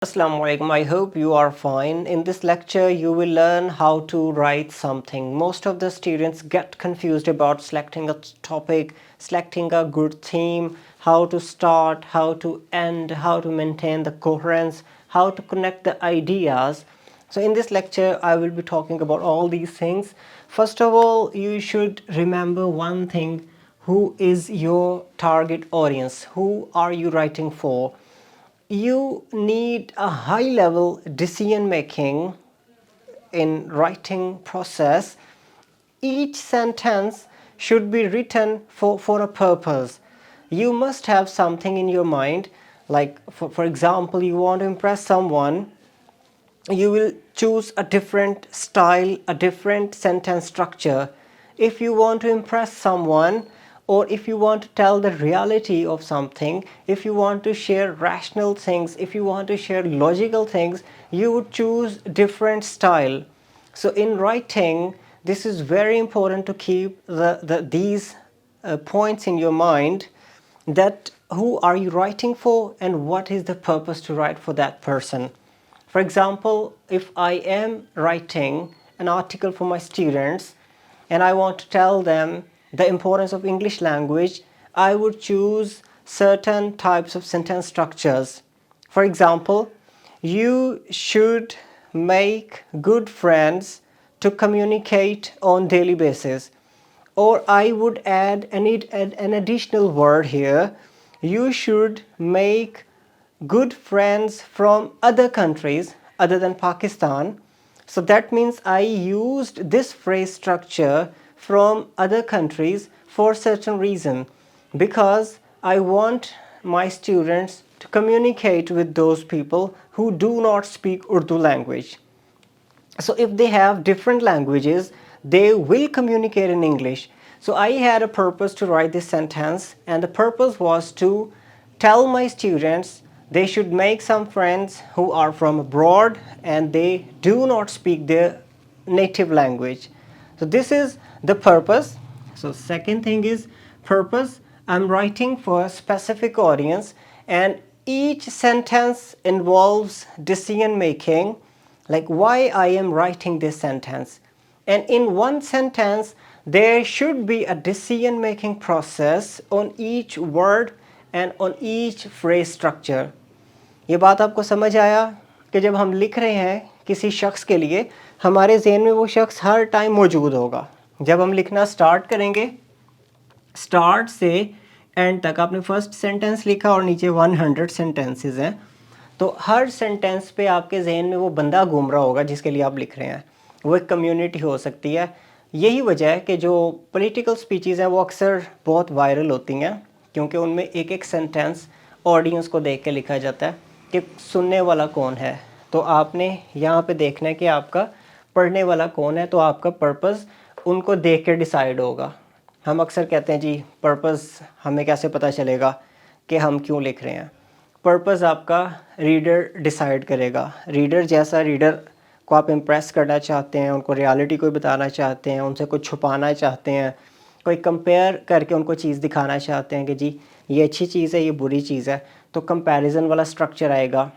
Assalamu alaikum. I hope you are fine. In this lecture, you will learn how to write something. Most of the students get confused about selecting a topic, selecting a good theme, how to start, how to end, how to maintain the coherence, how to connect the ideas. So in this lecture, I will be talking about all these things. First of all, you should remember one thing. Who is your target audience? Who are you writing for? You need a high level decision making in writing process. Each sentence should be written for a purpose. You must have something in your mind, like for example, you want to impress someone, you will choose a different style, a different sentence structure. If you want to impress someone, or if you want to tell the reality of something, if you want to share rational things, if you want to share logical things, you would choose different style. So in writing, this is very important to keep these points in your mind, that who are you writing for and what is the purpose to write for that person. For example, if I am writing an article for my students and I want to tell them the importance of English language, I would choose certain types of sentence structures. For example, you should make good friends to communicate on daily basis. Or I would add an additional word here. You should make good friends from other countries other than Pakistan. So that means I used this phrase structure from other countries for certain reason, because I want my students to communicate with those people who do not speak Urdu language. So if they have different languages, they will communicate in English. So I had a purpose to write this sentence, and the purpose was to tell my students they should make some friends who are from abroad and they do not speak their native language. So this is the purpose. So second thing is purpose. I'm writing for a specific audience, and each sentence involves decision making, like why I am writing this sentence. And in one sentence, there should be a decision making process on each word and on each phrase structure. ये बात आपको समझ आया कि जब हम लिख रहे हैं किसी शख्स के लिए, हमारे ज़हन में वो शख्स हर टाइम मौजूद होगा. जब हम लिखना स्टार्ट करेंगे, स्टार्ट से एंड तक आपने फर्स्ट सेंटेंस लिखा और नीचे 100 सेंटेंसेस हैं, तो हर सेंटेंस पे आपके जहन में वो बंदा घूम रहा होगा जिसके लिए आप लिख रहे हैं. वो एक कम्युनिटी हो सकती है. यही वजह है कि जो पॉलिटिकल स्पीचेस हैं वो अक्सर बहुत वायरल होती हैं, क्योंकि उनमें एक एक सेंटेंस ऑडियंस को देख के लिखा जाता है कि सुनने वाला कौन है. तो आपने यहाँ पे देखना है कि आपका पढ़ने वाला कौन है, तो आपका पर्पस उनको देख के डिसाइड होगा. हम अक्सर कहते हैं जी पर्पस हमें कैसे पता चलेगा कि हम क्यों लिख रहे हैं. पर्पस आपका रीडर डिसाइड करेगा. रीडर जैसा रीडर को आप इम्प्रेस करना चाहते हैं, उनको रियलिटी कोई बताना चाहते हैं, उनसे कुछ छुपाना चाहते हैं, कोई कंपेयर करके उनको चीज़ दिखाना चाहते हैं कि जी ये अच्छी चीज़ है, ये बुरी चीज़ है, तो कंपैरिजन वाला स्ट्रक्चर आएगा.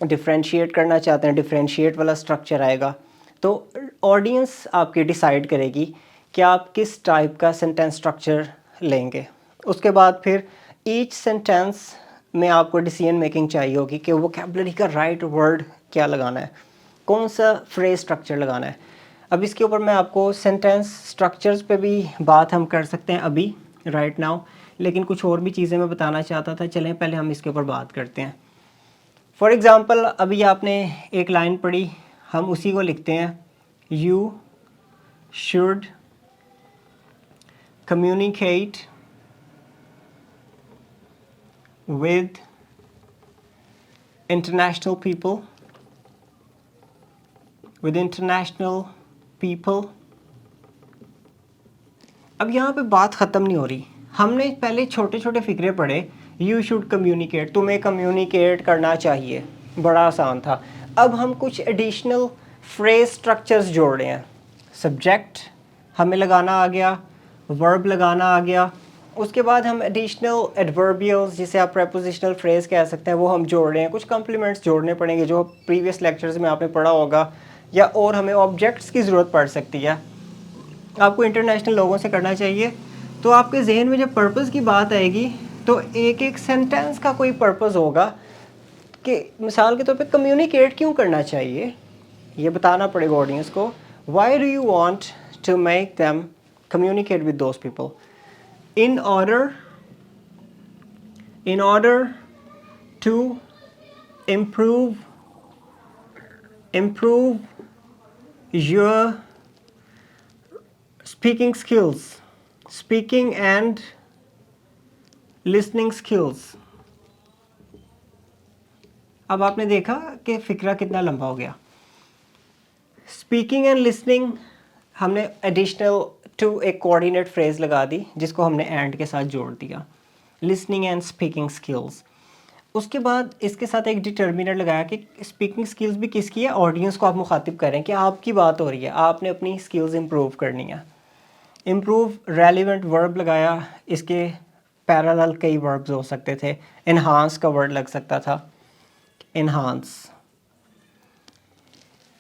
डिफ्रेंशिएट करना चाहते हैं, डिफ्रेंशिएट वाला स्ट्रक्चर आएगा. तो ऑडियंस आपकी डिसाइड करेगी कि आप किस टाइप का सेंटेंस स्ट्रक्चर लेंगे. उसके बाद फिर ईच सेंटेंस में आपको डिसीजन मेकिंग चाहिए होगी कि वोकैबुलरी का राइट वर्ड क्या लगाना है, कौन सा फ्रेज स्ट्रक्चर लगाना है. अब इसके ऊपर मैं आपको सेंटेंस स्ट्रक्चर्स पे भी बात हम कर सकते हैं अभी राइट नाउ, लेकिन कुछ और भी चीज़ें मैं बताना चाहता था. चलें पहले हम इसके ऊपर बात करते हैं. फॉर एग्ज़ाम्पल अभी आपने एक लाइन पढ़ी, हम उसी को लिखते हैं. You should communicate with international people, with international people. अब यहाँ पे बात ख़त्म नहीं हो रही. हमने पहले छोटे छोटे फिक्रे पढ़े. यू शुड कम्युनिकेट, तुम्हें कम्युनिकेट करना चाहिए, बड़ा आसान था. अब हम कुछ एडिशनल फ्रेज स्ट्रक्चर्स जोड़ रहे हैं. सब्जेक्ट हमें लगाना आ गया, वर्ब लगाना आ गया, उसके बाद हम एडिशनल एडवर्बियल्स, जिसे आप प्रेपोजिशनल फ्रेज कह सकते हैं, वो हम जोड़ रहे हैं. कुछ कम्प्लीमेंट्स जोड़ने पड़ेंगे जो प्रीवियस लेक्चर्स में आपने पढ़ा होगा, या और हमें ऑब्जेक्ट्स की ज़रूरत पड़ सकती है. आपको इंटरनेशनल लोगों से करना चाहिए. तो आपके जहन में जब पर्पस की बात आएगी तो एक एक सेंटेंस का कोई पर्पस होगा कि मिसाल के तौर पे कम्युनिकेट क्यों करना चाहिए, ये बताना पड़ेगा ऑडियंस को. Why do you want to make them communicate with those people? in order to improve your speaking and listening skills. अब आपने देखा कि फिक्रा कितना लंबा हो गया. स्पीकिंग एंड लिसनिंग हमने एडिशनल टू एक कोऑर्डिनेट फ्रेज लगा दी जिसको हमने एंड के साथ जोड़ दिया. Listening and speaking skills. उसके बाद इसके साथ एक डिटर्मिनर लगाया कि स्पीकिंग स्किल्स भी किसकी है, ऑडियंस को आप मुखातिब करें कि आपकी बात हो रही है, आपने अपनी स्किल्स इंप्रूव करनी है. इम्प्रूव रेलिवेंट वर्ब लगाया, इसके पैरेलल कई वर्ब्स हो सकते थे. एनहांस का वर्ड लग सकता था, एनहांस.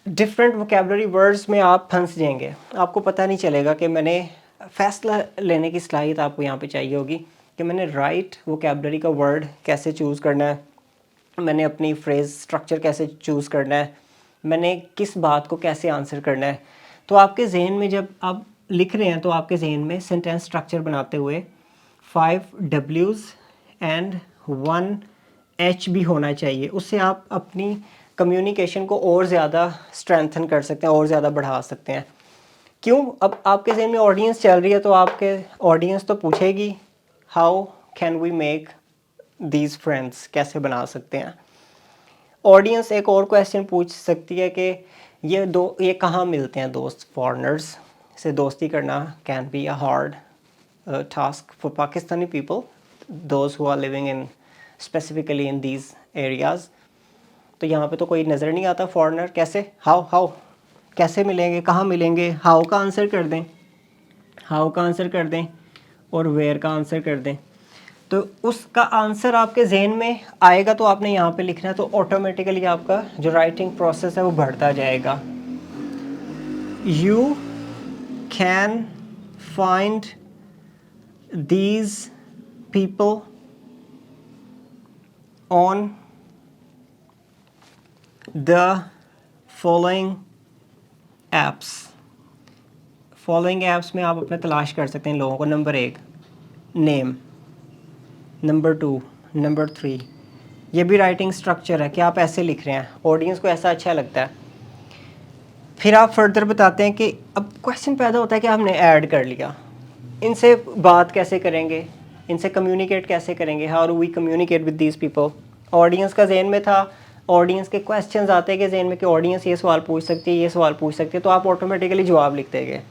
डिफरेंट वोकेबलरी वर्ड्स में आप फंस जाएंगे, आपको पता नहीं चलेगा कि मैंने फ़ैसला लेने की सलाहियत आपको यहाँ पे चाहिए होगी कि मैंने राइट वोकेबलरी का वर्ड कैसे चूज़ करना है, मैंने अपनी फ्रेज़ स्ट्रक्चर कैसे चूज़ करना है, मैंने किस बात को कैसे आंसर करना है. तो आपके जहन में जब आप लिख रहे हैं तो आपके जहन में सेंटेंस स्ट्रक्चर बनाते हुए 5 W's एंड 1 H भी होना चाहिए. उससे आप अपनी कम्युनिकेशन को और ज़्यादा स्ट्रेंथन कर सकते हैं, और ज़्यादा बढ़ा सकते हैं. क्यों? अब आपके जहन में ऑडियंस चल रही है तो आपके ऑडियंस तो पूछेगी how can we make these friends, कैसे बना सकते हैं. ऑडियंस एक और क्वेश्चन पूछ सकती है कि ये कहाँ मिलते हैं दोस्त. फॉरेनर्स से दोस्ती करना can be a hard task for Pakistani people, those who are living in specifically in these areas. तो यहाँ पे तो कोई नज़र नहीं आता फॉरेनर. कैसे, हाउ कैसे मिलेंगे, कहाँ मिलेंगे. हाउ का आंसर कर दें, हाउ का आंसर कर दें और वेयर का आंसर कर दें. तो उसका आंसर आपके जहन में आएगा तो आपने यहाँ पे लिखना है, तो ऑटोमेटिकली आपका जो राइटिंग प्रोसेस है वो बढ़ता जाएगा. You can find these people on the following apps. Following apps में आप अपने तलाश कर सकते हैं लोगों को. Number 1 name, number 2, number 3. ये भी राइटिंग स्ट्रक्चर है कि आप ऐसे लिख रहे हैं, ऑडियंस को ऐसा अच्छा लगता है. फिर आप फर्दर बताते हैं कि अब क्वेश्चन पैदा होता है कि आपने ऐड कर लिया, इनसे बात कैसे करेंगे, इनसे कम्युनिकेट कैसे करेंगे, how do we communicate with these people. Audience का जहन में था, ऑडियंस के क्वेश्चंस आते हैं कि जहन में कि ऑडियंस ये सवाल पूछ सकती है, ये सवाल पूछ सकती है, तो आप ऑटोमेटिकली जवाब लिखते गए.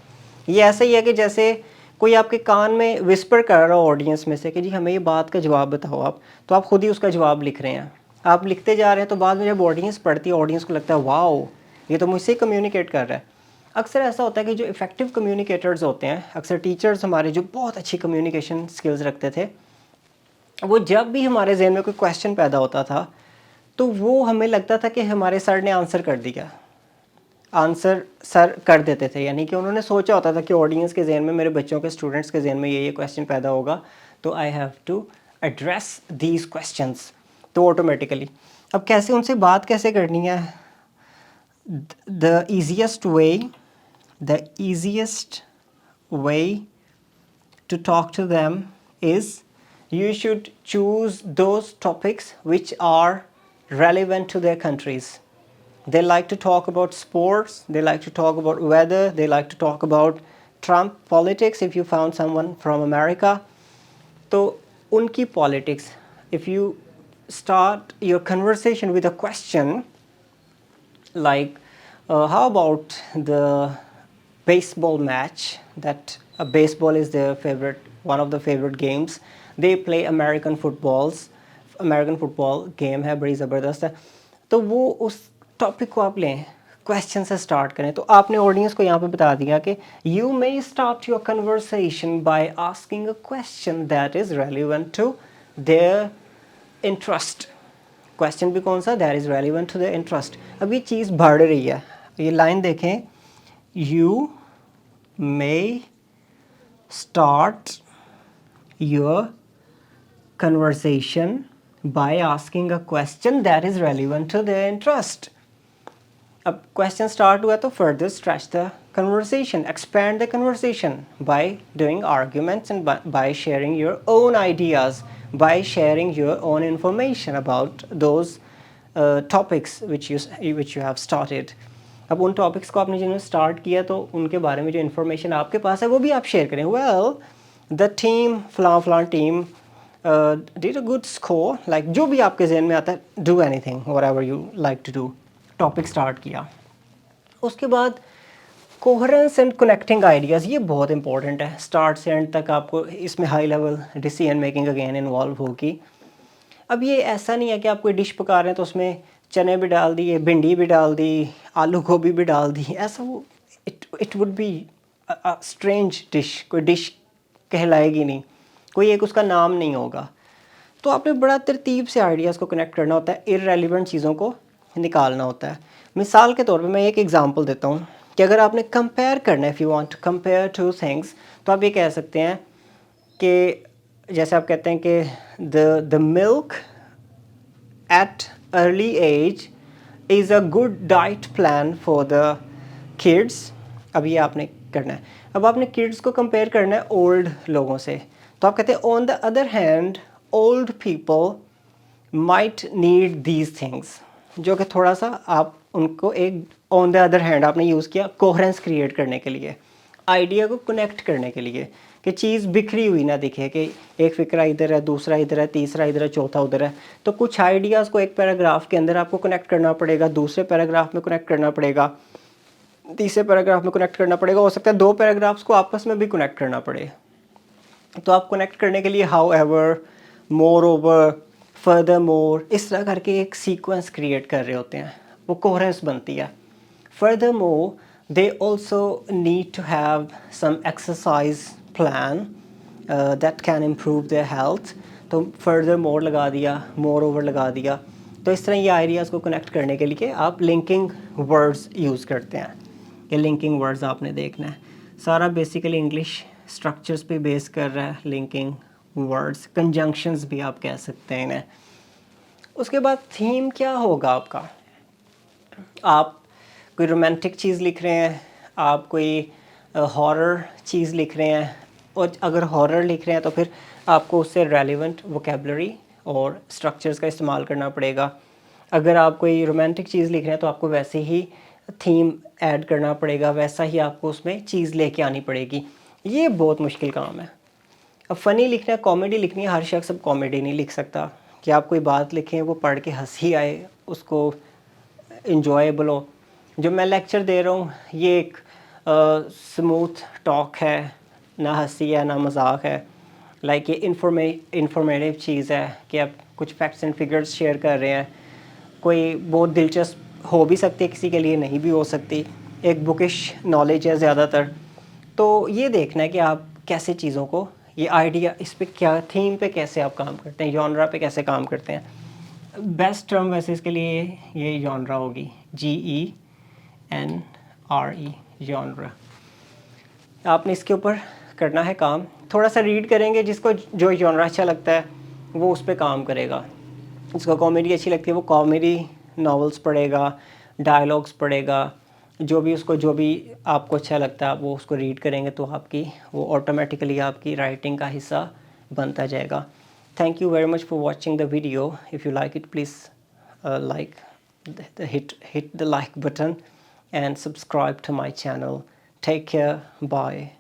ये ऐसा ही है कि जैसे कोई आपके कान में विस्पर कर रहा हो ऑडियंस में से कि जी हमें ये बात का जवाब बताओ आप, तो आप खुद ही उसका जवाब लिख रहे हैं, आप लिखते जा रहे हैं. तो बाद में जब ऑडियंस पढ़ती है, ऑडियंस को लगता है वाओ ये तो मुझसे ही कम्युनिकेट कर रहा है. अक्सर ऐसा होता है कि जो इफ़ेक्टिव कम्युनिकेटर्स होते हैं, अक्सर टीचर्स हमारे जो बहुत अच्छी कम्युनिकेशन स्किल्स रखते थे, वो जब भी हमारे जहन में कोई क्वेश्चन पैदा होता था तो वो हमें लगता था कि हमारे सर ने आंसर कर दिया, आंसर सर कर देते थे. यानी कि उन्होंने सोचा होता था कि ऑडियंस के जहन में, मेरे बच्चों के स्टूडेंट्स के जहन में ये क्वेश्चन पैदा होगा, तो I have to address these questions. तो ऑटोमेटिकली अब कैसे उनसे बात कैसे करनी है. The easiest way to talk to them is you should choose those topics which are relevant to their countries. They like to talk about sports, they like to talk about weather, they like to talk about Trump politics if you found someone from America. So unki politics, if you start your conversation with a question like how about the baseball match, that baseball is their favorite, one of the favorite games, they play American football game है, बड़ी ज़बरदस्त है. तो वो उस topic को आप लें, क्वेश्चन से स्टार्ट करें। तो आपने ऑडियंस को यहाँ पे बता दिया कि you may start your conversation by asking a question that is relevant to their interest. Question भी कौन सा, that is relevant to their interest. अब ये चीज़ बढ़ रही है, ये लाइन देखें, you may start your conversation by asking a question that is relevant to their interest. अब क्वेश्चन स्टार्ट हुआ तो further stretch the conversation, expand the conversation by doing arguments and by sharing your own ideas, by sharing your own information about those topics which you have started. अब उन topics को आपने जिन्होंने start किया तो उनके बारे में जो इन्फॉर्मेशन आपके पास है वो भी आप शेयर करें। वेल द टीम फलां team did a good score, like जो भी आपके जहन में आता है, do anything whatever you like to do, topic start किया। उसके बाद कोहरेंस एंड कनेक्टिंग आइडियाज़, ये बहुत इंपॉर्टेंट है। स्टार्ट से एंड तक आपको इसमें high level decision making again involve होगी। अब ये ऐसा नहीं है कि आप कोई डिश पका रहे हैं तो उसमें चने भी डाल दिए, भिंडी भी डाल दी, आलू गोभी भी डाल दी, ऐसा वो it would be strange dish, कोई डिश कहलाएगी नहीं, कोई एक उसका नाम नहीं होगा। तो आपने बड़ा तरतीब से आइडियाज़ को कनेक्ट करना होता है, इररेलेवेंट चीज़ों को निकालना होता है। मिसाल के तौर पे मैं एक एग्जांपल देता हूँ कि अगर आपने कंपेयर करना है, if you want to compare two things, तो आप ये कह सकते हैं कि जैसे आप कहते हैं कि the milk at early age is a good diet plan for the kids. अब ये आपने करना है। अब आपने किड्स को कंपेयर करना है ओल्ड लोगों से, तो आप कहते हैं on the other hand old people might need these things, जो कि थोड़ा सा आप उनको एक ऑन द अदर हैंड आपने यूज़ किया कोहेरेंस क्रिएट करने के लिए, आइडिया को कनेक्ट करने के लिए, कि चीज़ बिखरी हुई ना दिखे कि एक फ़िक्रा इधर है, दूसरा इधर है, तीसरा इधर है, चौथा उधर है। तो कुछ आइडियाज़ को एक पैराग्राफ के अंदर आपको कनेक्ट करना पड़ेगा, दूसरे पैराग्राफ में कनेक्ट करना पड़ेगा, तीसरे पैराग्राफ में कनेक्ट करना पड़ेगा, हो सकता है दो पैराग्राफ्स को आपस में भी कनेक्ट करना पड़े। तो आप कनेक्ट करने के लिए how ever, more over, further more, इस तरह करके एक सीक्वेंस क्रिएट कर रहे होते हैं, वो कोहेरेंस बनती है। Furthermore they also need to have some exercise plan that can improve their health. तो फर्दर मोर लगा दिया, मोर ओवर लगा दिया। तो इस तरह ये आइडियाज़ को कनेक्ट करने के लिए आप लिंकिंग वर्ड्स यूज़ करते हैं। ये लिंकिंग वर्ड्स आपने देखना है, सारा बेसिकली इंग्लिश स्ट्रक्चर्स पे बेस कर रहा है। लिंकिंग वर्ड्स, कंजंक्शंस भी आप कह सकते हैं इन्हें। उसके बाद थीम क्या होगा आपका, आप कोई रोमांटिक चीज़ लिख रहे हैं, आप कोई हॉरर चीज़ लिख रहे हैं, और अगर हॉरर लिख रहे हैं तो फिर आपको उससे रेलिवेंट वोकेबलरी और स्ट्रक्चर्स का इस्तेमाल करना पड़ेगा। अगर आप कोई रोमांटिक चीज़ लिख रहे हैं तो आपको वैसे ही थीम ऐड करना पड़ेगा, वैसा ही आपको उसमें चीज़ लेके आनी पड़ेगी। ये बहुत मुश्किल काम है। अब फ़नी लिखना है, कॉमेडी लिखनी है, हर शख्स अब कॉमेडी नहीं लिख सकता कि आप कोई बात लिखें वो पढ़ के हंसी आए, उसको इंजॉयबल हो। जो मैं लेक्चर दे रहा हूँ ये एक स्मूथ टॉक है, ना हंसी है ना मजाक है, लाइक ये इंफॉर्मेटिव चीज़ है कि आप कुछ फैक्ट्स एंड फिगर्स शेयर कर रहे हैं। कोई बहुत दिलचस्प हो भी सकती है, किसी के लिए नहीं भी हो सकती, एक बुकिश नॉलेज है ज़्यादातर। तो ये देखना है कि आप कैसे चीज़ों को, ये आइडिया, इस पे क्या थीम पे कैसे आप काम करते हैं, जॉनरा पे कैसे काम करते हैं। बेस्ट टर्म वैसे इसके लिए ये जॉनरा होगी, GENRE, जॉनरा। आपने इसके ऊपर करना है काम, थोड़ा सा रीड करेंगे, जिसको जो जॉनरा अच्छा लगता है वो उस पर काम करेगा, जिसको कॉमेडी अच्छी लगती है वो कॉमेडी नॉवेल्स पढ़ेगा, डायलॉग्स पढ़ेगा, जो भी आपको अच्छा लगता है वो उसको रीड करेंगे, तो आपकी वो ऑटोमेटिकली आपकी राइटिंग का हिस्सा बनता जाएगा। Thank you very much for watching the video. If you like it please hit the like button and subscribe to my channel. Take care. Bye.